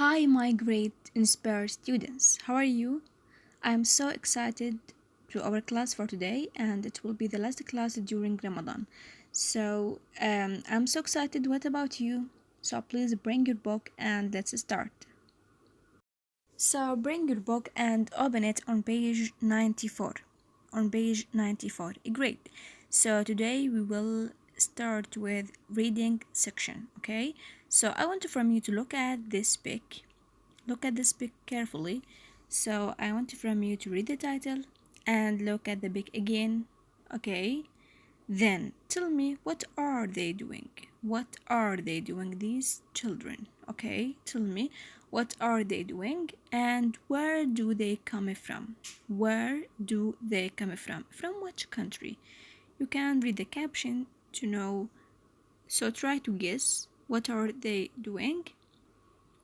Hi, my great inspired students. How are you? I'm so excited to our class for today, and it will be the last class during Ramadan. I'm so excited. What about you? So please bring your book and let's start. So bring your book and open it on page 94. On page 94. Great. So today we will start with reading section, okay? So I want from you to look at this pic. Look at this pic carefully. So I want from you to read the title and look at the pic again, okay? Then tell me, what are they doing? What are they doing, these children? Okay, tell me, what are they doing and where do they come from? Where do they come from? From which country? You can read the caption to know. So try to guess, what are they doing?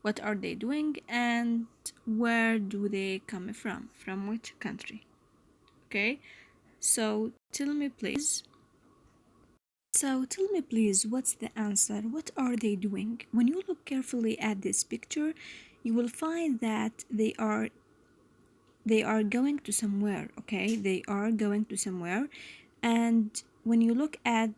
What are they doing and where do they come from? From which country? Okay, so tell me please. So tell me please, what's the answer? What are they doing? When you look carefully at this picture, you will find that they are going to somewhere, okay? They are going to somewhere. And when you look at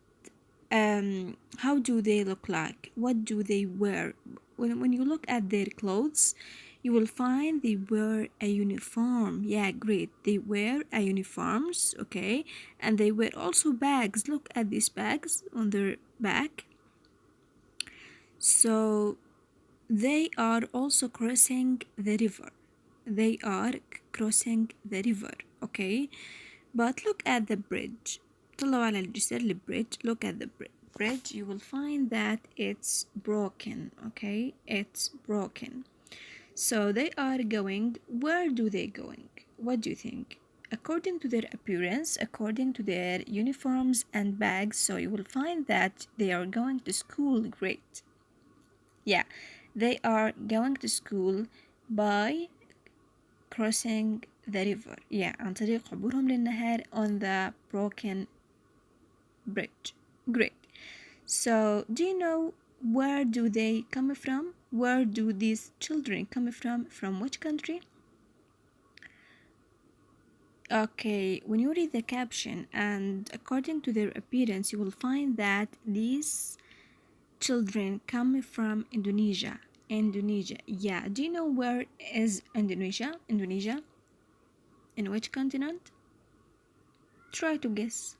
how do they look like? What do they wear? When you look at their clothes, you will find they wear a uniform. Yeah, great. They wear a uniforms, okay? And they wear also bags. Look at these bags on their back. So they are also crossing the river. They are crossing the river, okay? But look at the bridge. طلعوا على الجسر البريدج. Look at the bridge. You will find that it's broken, okay? It's broken. So they are going. Where do they going? What do you think? According to their appearance, according to their uniforms and bags, so you will find that they are going to school. Great. Yeah, they are going to school by crossing the river. Yeah, عن طريق عبورهم للنهر on the broken bridge. Great. So, do you know where do they come from? Where do these children come from? From which country? Okay, when you read the caption and according to their appearance, you will find that these children come from Indonesia. Indonesia. Yeah, do you know where is Indonesia? Indonesia? In which continent? Try to guess.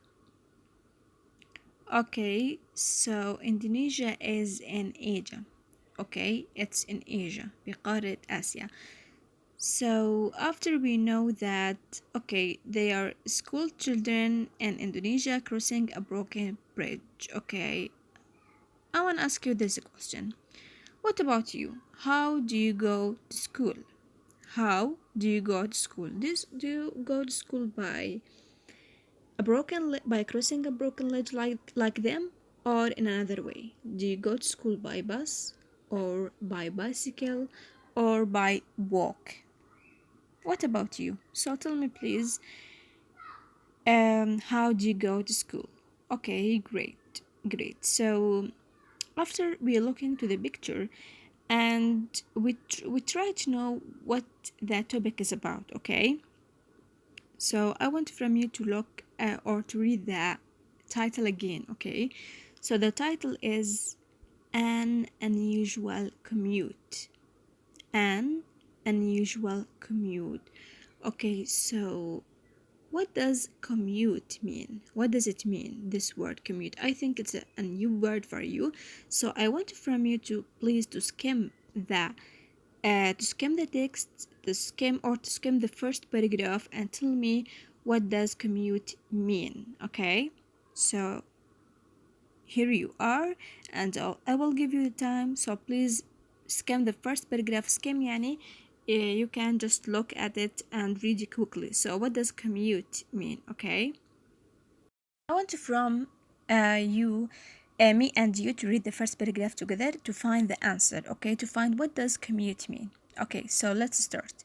Okay, so Indonesia is in Asia. Okay, it's in Asia, بقارة آسيا. So after we know that, okay, they are school children in Indonesia crossing a broken bridge. Okay, I want to ask you this question. What about you? How do you go to school? How do you go to school? Do you go to school by by crossing a broken ledge like them, or in another way? Do you go to school by bus or by bicycle or by walk? What about you? So tell me please, how do you go to school? Okay, great. So after we look into the picture and we try to know what that topic is about, okay? So I want from you to look or to read the title again, okay? So the title is An Unusual Commute. An Unusual Commute. Okay, so what does commute mean? What does it mean, this word commute? I think it's a new word for you. So I want from you to please to skim the text, to skim the first paragraph and tell me what does commute mean, okay? So here you are, and I will give you the time, so please skim the first paragraph. Skim يعني you can just look at it and read it quickly. So what does commute mean, okay? I want from me and you to read the first paragraph together to find the answer, okay? To find what does commute mean. Okay, so let's start.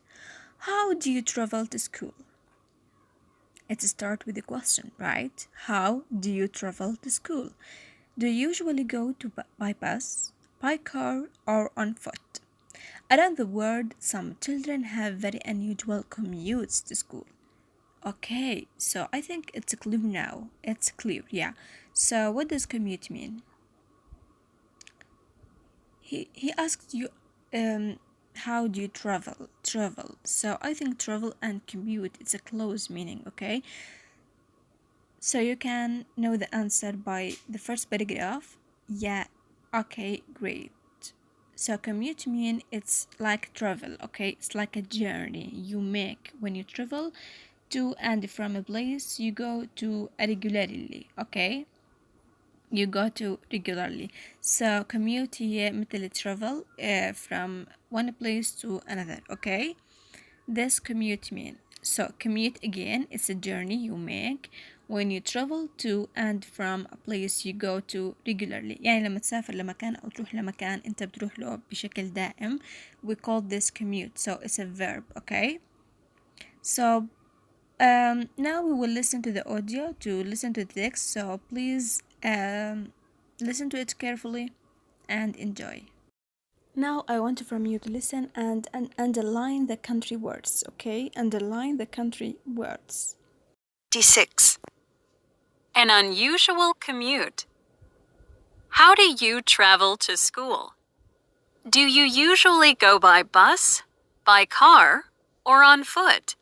How do you travel to school? Let's start with the question, right? How do you travel to school? Do you usually go by bus, by car, or on foot? Around the world, some children have very unusual commutes to school. Okay, so I think it's clear now. It's clear, yeah. So what does commute mean? He asked you how do you travel. So I think travel and commute it's a close meaning, okay? So you can know the answer by the first paragraph. Yeah, okay, great. So commute mean it's like travel, okay? It's like a journey you make when you travel to and from a place you go to regularly, okay? You go to regularly. So commute هي مثل travel from one place to another, okay? This commute mean. So commute again, it's a journey you make when you travel to and from a place you go to regularly. يعني لما تسافر لمكان أو تروح لمكان أنت بتروح له بشكل دائم. We call this commute. So it's a verb, okay? So now we will listen to the audio to listen to the text. So please listen to it carefully and enjoy. Now I want from you to listen and underline the country words, okay? Underline the country words. 56. An unusual commute. How do you travel to school? Do you usually go by bus, by car, or on foot?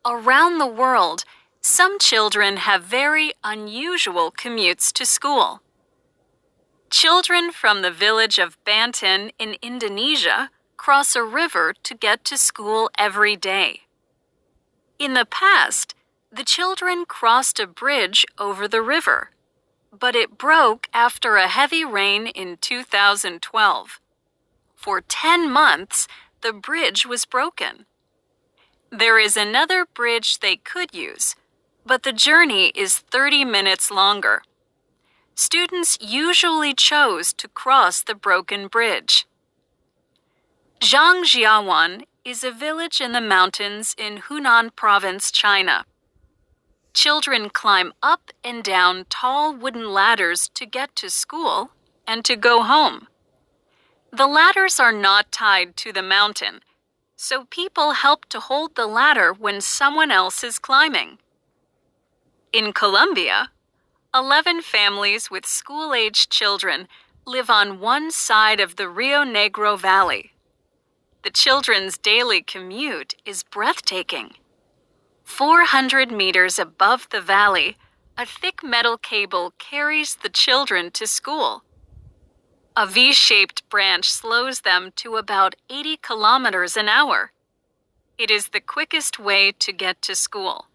Around the world, some children have very unusual commutes to school. Children from the village of Banten in Indonesia cross a river to get to school every day. In the past, the children crossed a bridge over the river, but it broke after a heavy rain in 2012. For 10 months, the bridge was broken. There is another bridge they could use, but the journey is 30 minutes longer. Students usually chose to cross the broken bridge. Zhangjiawan is a village in the mountains in Hunan Province, China. Children climb up and down tall wooden ladders to get to school and to go home. The ladders are not tied to the mountain, so people help to hold the ladder when someone else is climbing. In Colombia, 11 families with school-aged children live on one side of the Rio Negro Valley. The children's daily commute is breathtaking. 400 meters above the valley, a thick metal cable carries the children to school. A V-shaped branch slows them to about 80 kilometers an hour. It is the quickest way to get to school.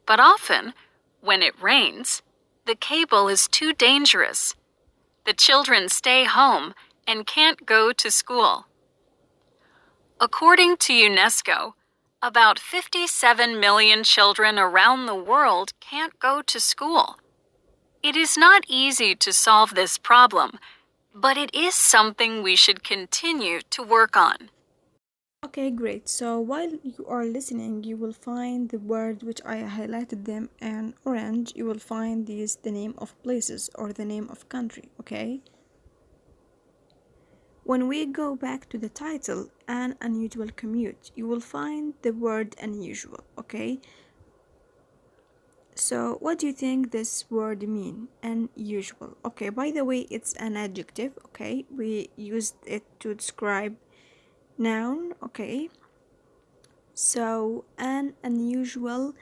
But often, when it rains, the cable is too dangerous. The children stay home and can't go to school. According to UNESCO, about 57 million children around the world can't go to school. It is not easy to solve this problem, but it is something we should continue to work on. Okay, great. So while you are listening, you will find the word which I highlighted them in orange. You will find these the name of places or the name of country, okay? When we go back to the title, an unusual commute, you will find the word unusual, okay? So what do you think this word mean? Unusual. Okay, by the way, it's an adjective, okay? We used it to describe noun, okay? So an unusual,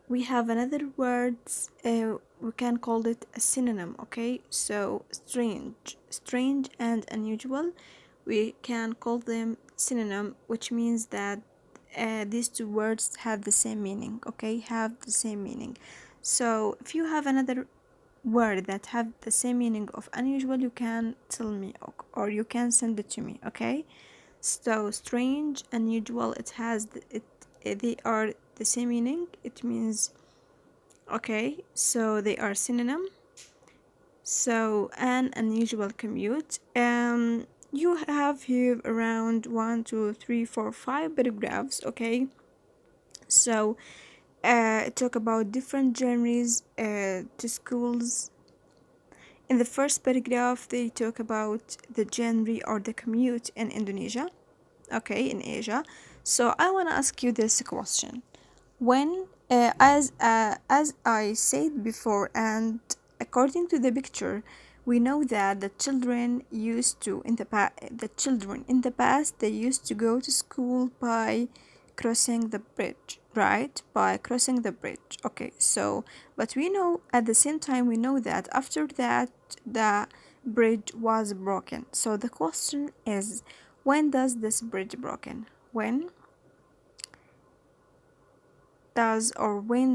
we have another words, we can call it a synonym, okay? So strange and unusual, we can call them synonym, which means that these two words have the same meaning, okay? Have the same meaning. So if you have another word that have the same meaning of unusual, you can tell me or you can send it to me, okay? So strange, unusual, it has they are the same meaning. It means okay, so they are synonym. So an unusual commute. You have here around 1, 2, 3, 4, 5 paragraphs, okay? So talk about different journeys to schools. In the first paragraph, they talk about the journey or the commute in Indonesia. okay, in Asia. So I want to ask you this question. When, as I said before, and according to the picture, we know that the children in the past, they used to go to school by crossing the bridge, right? By crossing the bridge. Okay, so but we know at the same time we know that after that the bridge was broken. So the question is, when does this bridge broken? When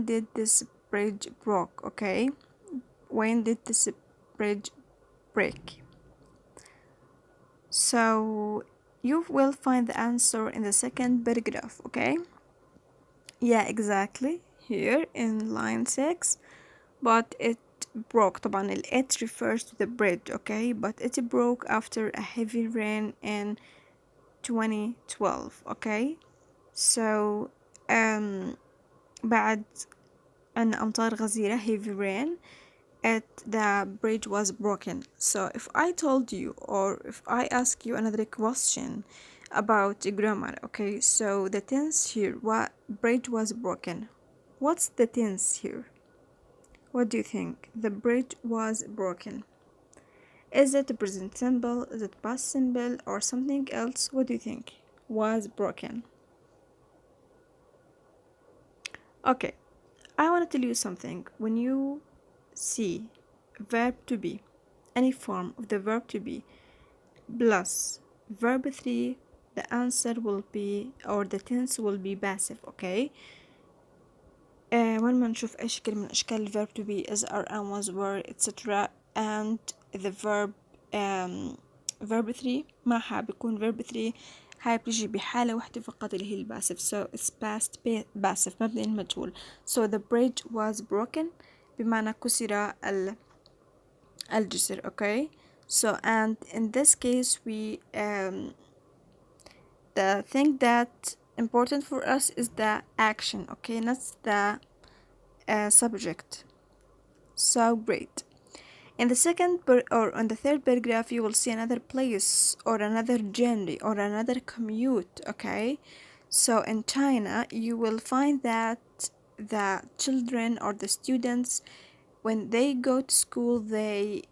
did this bridge broke? Okay, when did this bridge break? So you will find the answer in the second paragraph. Okay, yeah, exactly, here in line 6. But it broke. طبعا ال it refers to the bridge, okay, but it broke after a heavy rain in 2012. Okay, so بعد أن أمطار غزيرة, heavy rain, the bridge was broken. So if I told you, or if I ask you another question about grammar, okay, so the tense here, what bridge was broken, what's the tense here? What do you think? The bridge was broken. Is it present simple? Is it past simple or something else? What do you think? Was broken. Okay, I want to tell you something. When you see verb to be, any form of the verb to be plus verb 3, the answer will be, or the tense will be passive. Okay, when ما نشوف أي شكل من أشكال الverb to be is are am was were etc and the verb 3 معها بيكون verb 3 هاي بتجي بحالة واحدة فقط اللي هي الباسف. So it's past passive مبني المجهول. So the bridge was broken بمعنى كسر الجسر. Okay, so and in this case we the thing that important for us is the action, okay, not the subject. So great. In the or on the third paragraph, you will see another place or another genre or another commute. Okay, so in China, you will find that the children or the students, when they go to school, they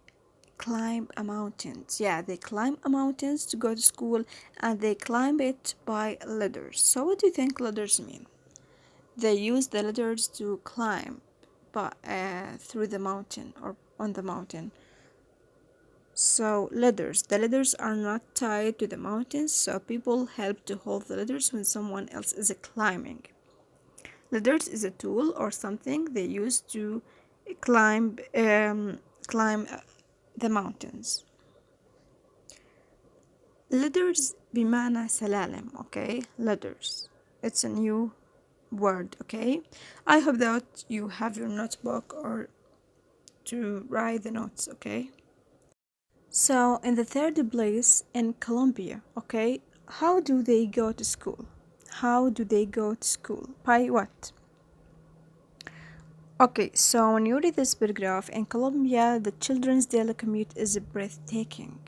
climb a mountains. Yeah, they climb a mountains to go to school, and they climb it by ladders. So what do you think ladders mean? They use the ladders to climb but through the mountain or on the mountain. So ladders, the ladders are not tied to the mountains, so people help to hold the ladders when someone else is climbing. Ladders is a tool or something they use to climb climb the mountains. Ladders بمعنى سلالم. Okay, ladders, it's a new word. Okay, I hope that you have your notebook or to write the notes. Okay, so in the third place, in Colombia, okay, how do they go to school? How do they go to school? By what? Okay, so when you read this paragraph, in Colombia the children's daily commute is breathtaking.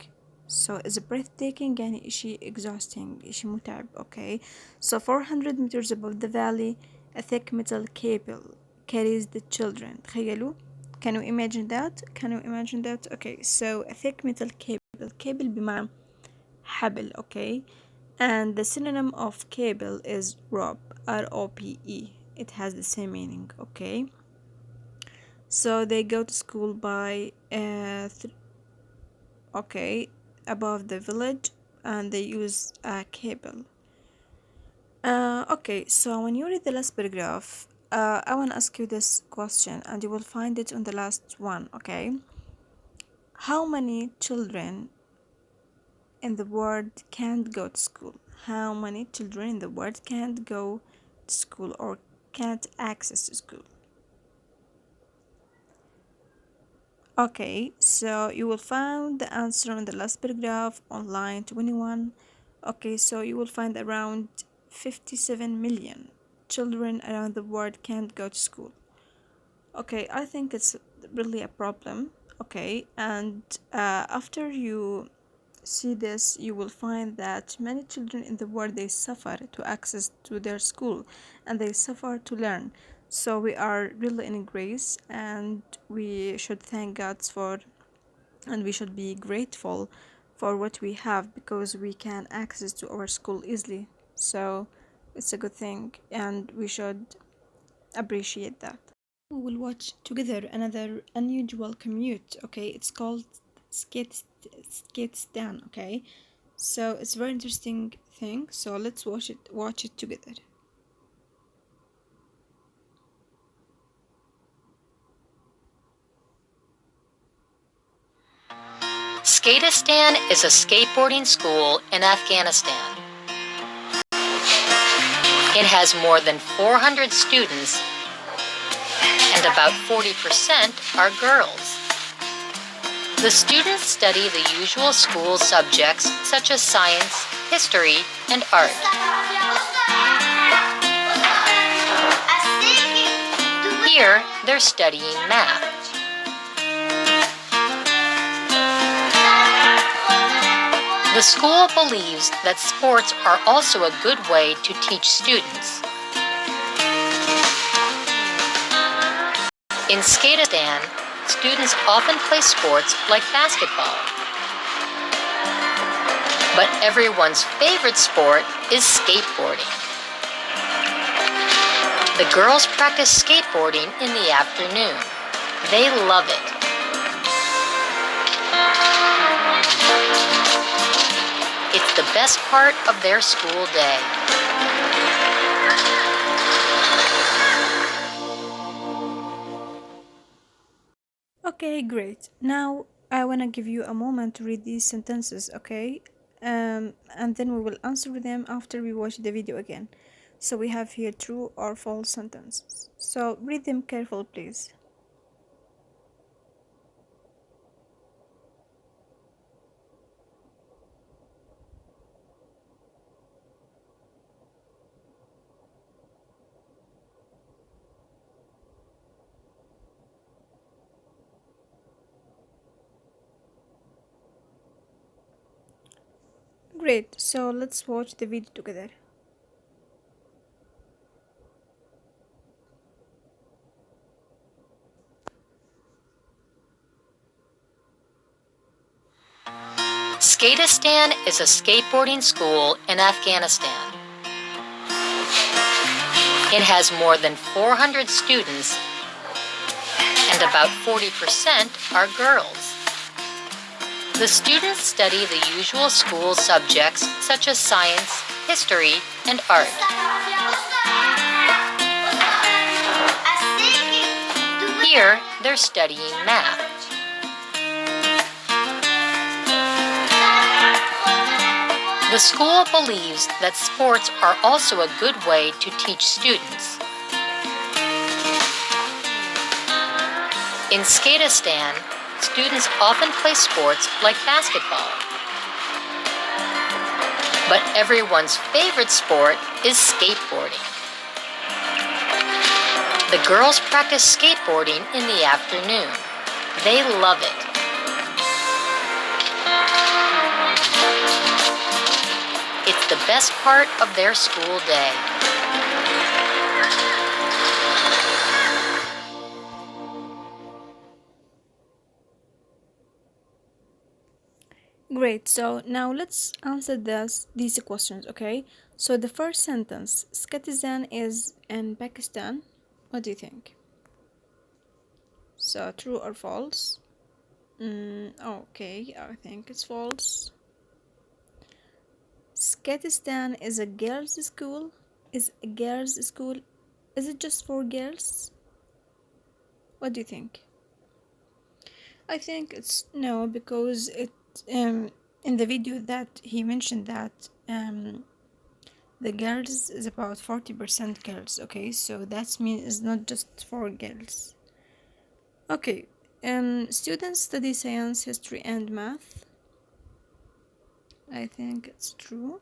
So is breathtaking يعني إشي exhausting, إشي متعب. Okay, so 400 meters above the valley, a thick metal cable carries the children. تخيلوا. Can you imagine that? Can you imagine that? Okay, so a thick metal cable بمعنى حبل. Okay, and the synonym of cable is rope, rope. It has the same meaning. Okay, so they go to school by okay, above the village, and they use a cable. Okay, so when you read the last paragraph, I want to ask you this question, and you will find it on the last one. Okay, how many children in the world can't go to school? How many children in the world can't go to school or can't access to school? Okay, so you will find the answer on the last paragraph on line 21. Okay, so you will find around 57 million children around the world can't go to school. Okay, I think it's really a problem. Okay, and after you see this, you will find that many children in the world, they suffer to access to their school, and they suffer to learn. So we are really in grace, and we should thank God for, and we should be grateful for what we have, because we can access to our school easily. So it's a good thing, and we should appreciate that. We will watch together another unusual commute. Okay, it's called skate stand. Okay, so it's a very interesting thing. So let's watch it together. Skatistan is a skateboarding school in Afghanistan. It has more than 400 students, and about 40% are girls. The students study the usual school subjects such as science, history, and art. Here, they're studying math. The school believes that sports are also a good way to teach students. In Skatistan, students often play sports like basketball. But everyone's favorite sport is skateboarding. The girls practice skateboarding in the afternoon. They love it. It's the best part of their school day. Okay, great. Now I wanna give you a moment to read these sentences. Okay, and then we will answer them after we watch the video again. So we have here true or false sentences. So read them carefully, please. Great, so let's watch the video together. Skatistan is a skateboarding school in Afghanistan. It has more than 400 students, and about 40% are girls. The students study the usual school subjects such as science, history, and art. Here, they're studying math. The school believes that sports are also a good way to teach students. In Skatistan, students often play sports like basketball. But everyone's favorite sport is skateboarding. The girls practice skateboarding in the afternoon. They love it. It's the best part of their school day. Great, so now let's answer these questions, okay? So the first sentence, Skatizan is in Pakistan. What do you think? So true or false? Okay, I think it's false. Skatistan is a girls' school. Is a girls' school? Is it just for girls? What do you think? I think it's no, because in the video that he mentioned that the girls is about 40% girls. Okay, so that means it's not just for girls. Okay, students study science, history, and math. I think it's true.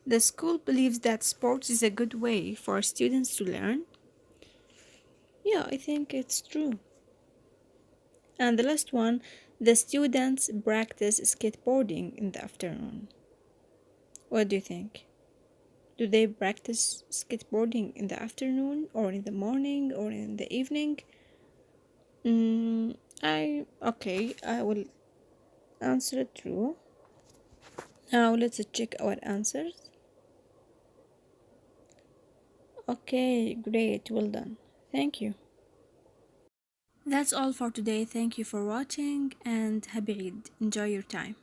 The school believes that sports is a good way for students to learn. Yeah, I think it's true. And the last one, The students practice skateboarding in the afternoon. What do you think? Do they practice skateboarding in the afternoon or in the morning or in the evening? I will answer it true. Now let's check our answers. Okay, great, well done. Thank you. That's all for today. Thank you for watching and happy Eid. Enjoy your time.